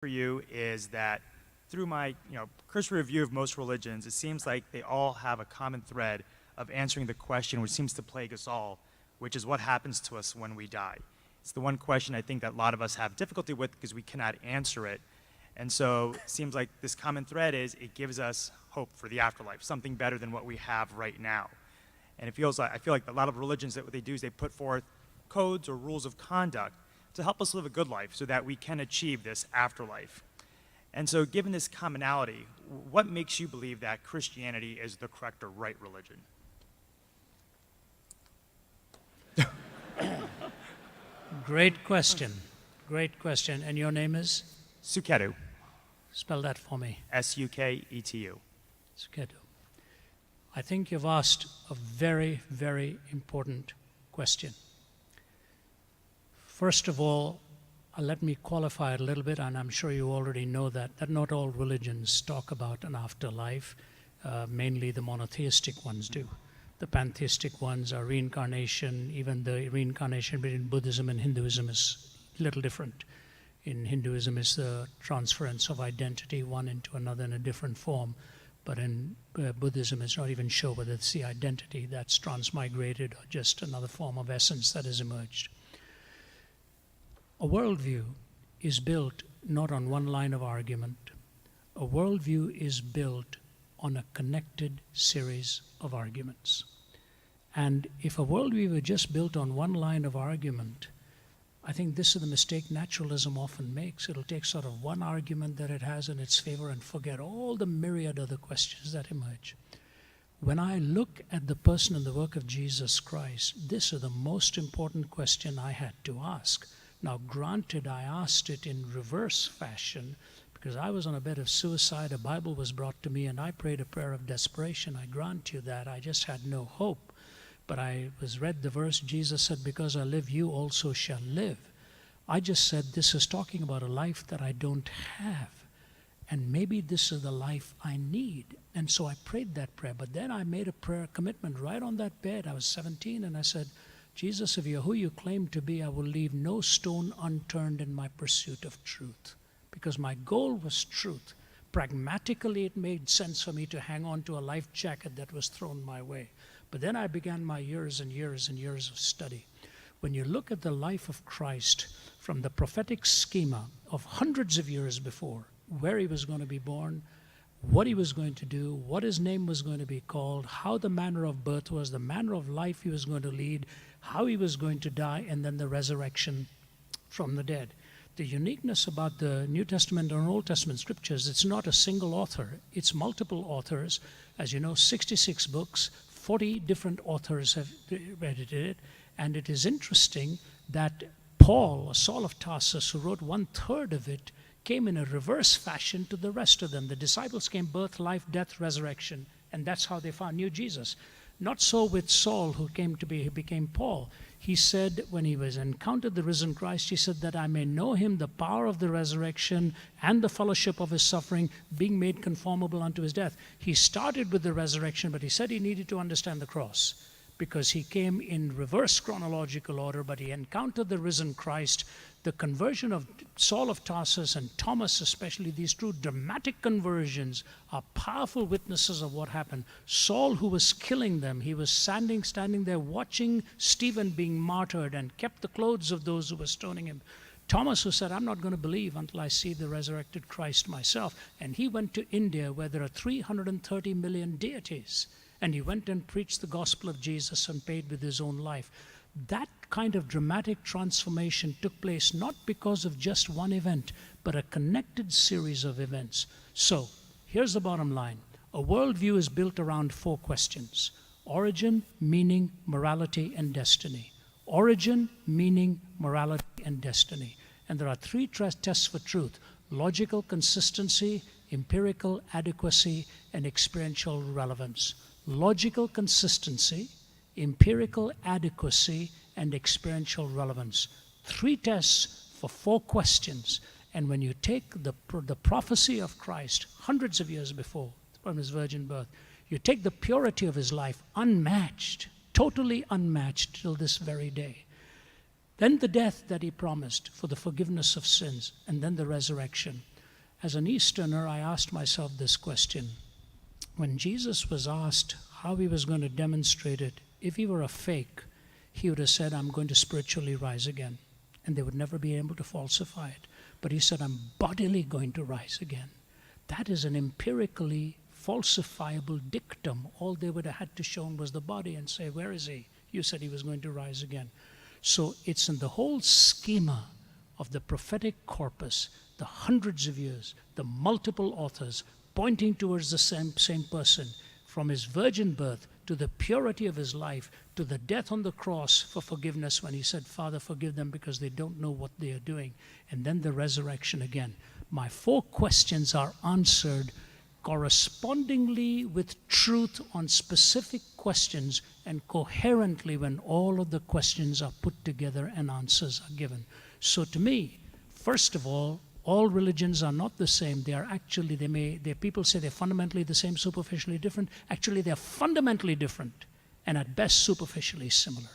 For you is that through my cursory review of most religions, it seems like they all have a common thread of answering the question which seems to plague us all, which is what happens to us when we die. It's the one question I think that a lot of us have difficulty with because we cannot answer it. And so it seems like this common thread is it gives us hope for the afterlife, something better than what we have right now. And I feel like a lot of religions, that what they do is they put forth codes or rules of conduct to help us live a good life so that we can achieve this afterlife. And so given this commonality, what makes you believe that Christianity is the correct or right religion? Great question. Great question. And your name is? Suketu. Spell that for me. Suketu. Suketu. I think you've asked a very, very important question. First of all, let me qualify it a little bit, and I'm sure you already know that not all religions talk about an afterlife. Mainly the monotheistic ones do. The pantheistic ones are reincarnation. Even the reincarnation between Buddhism and Hinduism is a little different. In Hinduism, it's the transference of identity one into another in a different form. But in Buddhism, it's not even sure whether it's the identity that's transmigrated or just another form of essence that has emerged. A worldview is built not on one line of argument. A worldview is built on a connected series of arguments. And if a worldview were just built on one line of argument, I think this is the mistake naturalism often makes. It'll take sort of one argument that it has in its favor and forget all the myriad other questions that emerge. When I look at the person and the work of Jesus Christ, this is the most important question I had to ask. Now, granted, I asked it in reverse fashion because I was on a bed of suicide, a Bible was brought to me, and I prayed a prayer of desperation. I grant you that. I just had no hope. But I read the verse, Jesus said, because I live, you also shall live. I just said, this is talking about a life that I don't have. And maybe this is the life I need. And so I prayed that prayer. But then I made a prayer commitment right on that bed. I was 17, and I said, Jesus, if you're who you claim to be, I will leave no stone unturned in my pursuit of truth. Because my goal was truth. Pragmatically, it made sense for me to hang on to a life jacket that was thrown my way. But then I began my years and years and years of study. When you look at the life of Christ from the prophetic schema of hundreds of years before, where he was going to be born, what he was going to do, what his name was going to be called, how the manner of birth was, the manner of life he was going to lead, how he was going to die, and then the resurrection from the dead. The uniqueness about the New Testament and Old Testament scriptures, it's not a single author, it's multiple authors. As you know, 66 books, 40 different authors have edited it, and it is interesting that Paul, Saul of Tarsus, who wrote 1/3 of it, came in a reverse fashion to the rest of them. The disciples came birth, life, death, resurrection, and that's how they knew Jesus. Not so with Saul, who became Paul. He said, when he was encountered the risen Christ, he said that I may know him, the power of the resurrection and the fellowship of his suffering, being made conformable unto his death. He started with the resurrection, but he said he needed to understand the cross because he came in reverse chronological order, but he encountered the risen Christ. The conversion of Saul of Tarsus and Thomas especially, these two dramatic conversions are powerful witnesses of what happened. Saul, who was killing them, he was standing there watching Stephen being martyred and kept the clothes of those who were stoning him. Thomas, who said, I'm not going to believe until I see the resurrected Christ myself. And he went to India where there are 330 million deities. And he went and preached the gospel of Jesus and paid with his own life. That kind of dramatic transformation took place not because of just one event, but a connected series of events. So, here's the bottom line. A worldview is built around 4 questions: origin, meaning, morality, and destiny. Origin, meaning, morality, and destiny. And there are 3 tests for truth: logical consistency, empirical adequacy, and experiential relevance. Logical consistency, empirical adequacy, and experiential relevance. 3 tests for 4 questions. And when you take the prophecy of Christ hundreds of years before, from his virgin birth, you take the purity of his life, unmatched, totally unmatched till this very day. Then the death that he promised for the forgiveness of sins, and then the resurrection. As an Easterner, I asked myself this question. When Jesus was asked how he was going to demonstrate it, if he were a fake, he would have said, I'm going to spiritually rise again. And they would never be able to falsify it. But he said, I'm bodily going to rise again. That is an empirically falsifiable dictum. All they would have had to show was the body and say, where is he? You said he was going to rise again. So it's in the whole schema of the prophetic corpus, the hundreds of years, the multiple authors pointing towards the same person, from his virgin birth to the purity of his life, to the death on the cross for forgiveness when he said, Father, forgive them because they don't know what they are doing, and then the resurrection again. My 4 questions are answered correspondingly with truth on specific questions and coherently when all of the questions are put together and answers are given. So to me, first of all religions are not the same. They are actually, people say they're fundamentally the same, superficially different. Actually, they're fundamentally different and at best superficially similar.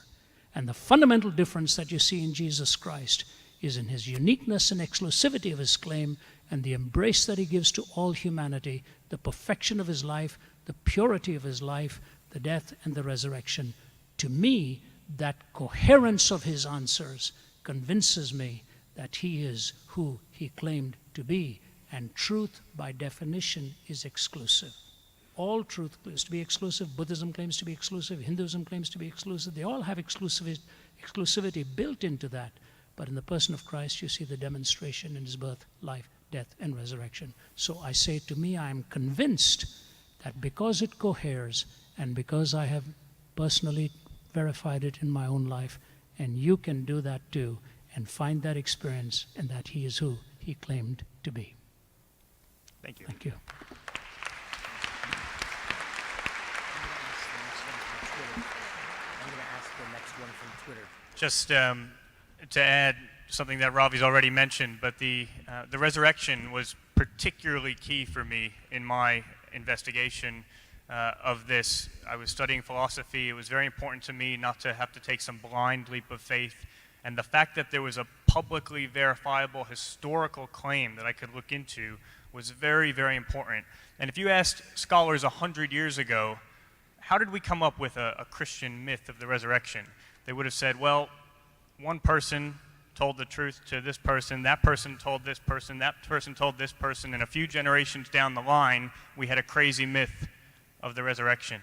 And the fundamental difference that you see in Jesus Christ is in his uniqueness and exclusivity of his claim and the embrace that he gives to all humanity, the perfection of his life, the purity of his life, the death and the resurrection. To me, that coherence of his answers convinces me that he is who he claimed to be. And truth, by definition, is exclusive. All truth claims to be exclusive. Buddhism claims to be exclusive. Hinduism claims to be exclusive. They all have exclusivity built into that. But in the person of Christ, you see the demonstration in his birth, life, death, and resurrection. So I say, to me, I am convinced that because it coheres and because I have personally verified it in my own life, and you can do that too, and find that experience, and that he is who he claimed to be. Thank you. Thank you. I'm going to ask the next one from Twitter. Just to add something that Ravi's already mentioned, but the resurrection was particularly key for me in my investigation of this. I was studying philosophy. It was very important to me not to have to take some blind leap of faith. And the fact that there was a publicly verifiable historical claim that I could look into was very, very important. And if you asked scholars 100 years ago, how did we come up with a Christian myth of the resurrection? They would have said, well, one person told the truth to this person, that person told this person, that person told this person, and a few generations down the line, we had a crazy myth of the resurrection.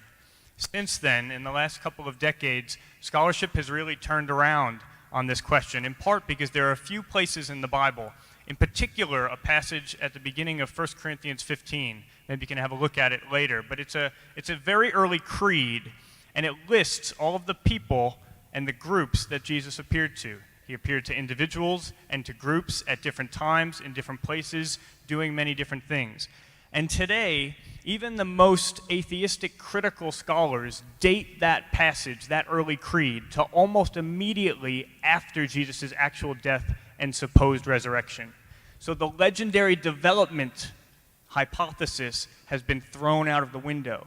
Since then, in the last couple of decades, scholarship has really turned around on this question, in part because there are a few places in the Bible, in particular a passage at the beginning of 1 Corinthians 15. Maybe you can have a look at it later, but it's a very early creed, and it lists all of the people and the groups that Jesus appeared to. He appeared to individuals and to groups at different times, in different places, doing many different things. And today, even the most atheistic critical scholars date that passage, that early creed, to almost immediately after Jesus' actual death and supposed resurrection. So the legendary development hypothesis has been thrown out of the window.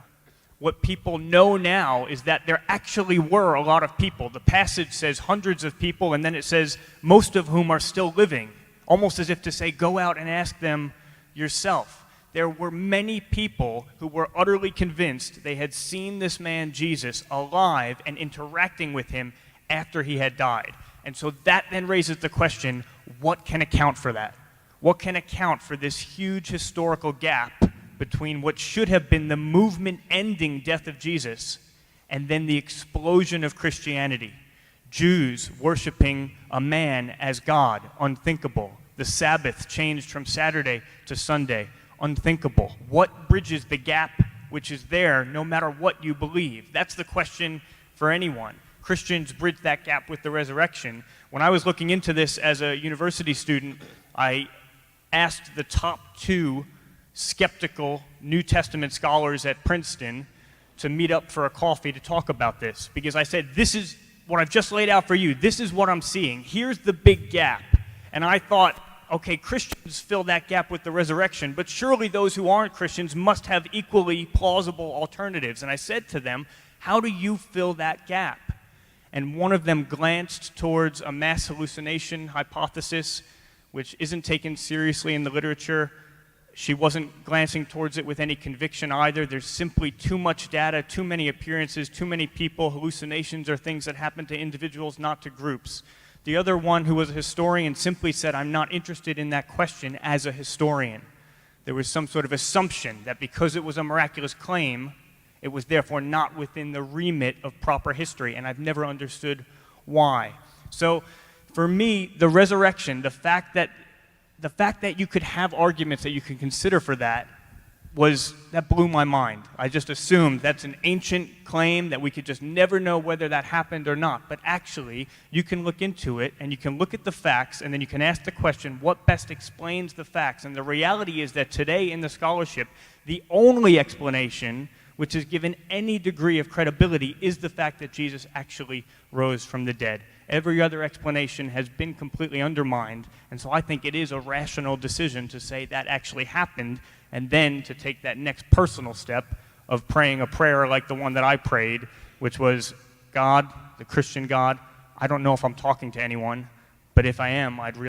What people know now is that there actually were a lot of people. The passage says hundreds of people, and then it says most of whom are still living, almost as if to say, go out and ask them yourself. There were many people who were utterly convinced they had seen this man Jesus alive and interacting with him after he had died. And so that then raises the question, what can account for that? What can account for this huge historical gap between what should have been the movement-ending death of Jesus and then the explosion of Christianity? Jews worshiping a man as God, unthinkable. The Sabbath changed from Saturday to Sunday, unthinkable. What bridges the gap which is there no matter what you believe? That's the question for anyone. Christians bridge that gap with the resurrection. When I was looking into this as a university student, I asked the top 2 skeptical New Testament scholars at Princeton to meet up for a coffee to talk about this, because I said, this is what I've just laid out for you. This is what I'm seeing. Here's the big gap. And I thought, okay, Christians fill that gap with the resurrection, but surely those who aren't Christians must have equally plausible alternatives. And I said to them, how do you fill that gap? And one of them glanced towards a mass hallucination hypothesis, which isn't taken seriously in the literature. She wasn't glancing towards it with any conviction either. There's simply too much data, too many appearances, too many people. Hallucinations are things that happen to individuals, not to groups. The other one, who was a historian, simply said, I'm not interested in that question as a historian. There was some sort of assumption that because it was a miraculous claim, it was therefore not within the remit of proper history, and I've never understood why. So for me, the resurrection, the fact that you could have arguments that you can consider for that blew my mind. I just assumed that's an ancient claim that we could just never know whether that happened or not. But actually, you can look into it, and you can look at the facts, and then you can ask the question, what best explains the facts? And the reality is that today in the scholarship, the only explanation which is given any degree of credibility is the fact that Jesus actually rose from the dead. Every other explanation has been completely undermined, and so I think it is a rational decision to say that actually happened, and then to take that next personal step of praying a prayer like the one that I prayed, which was, God, the Christian God, I don't know if I'm talking to anyone, but if I am, I'd really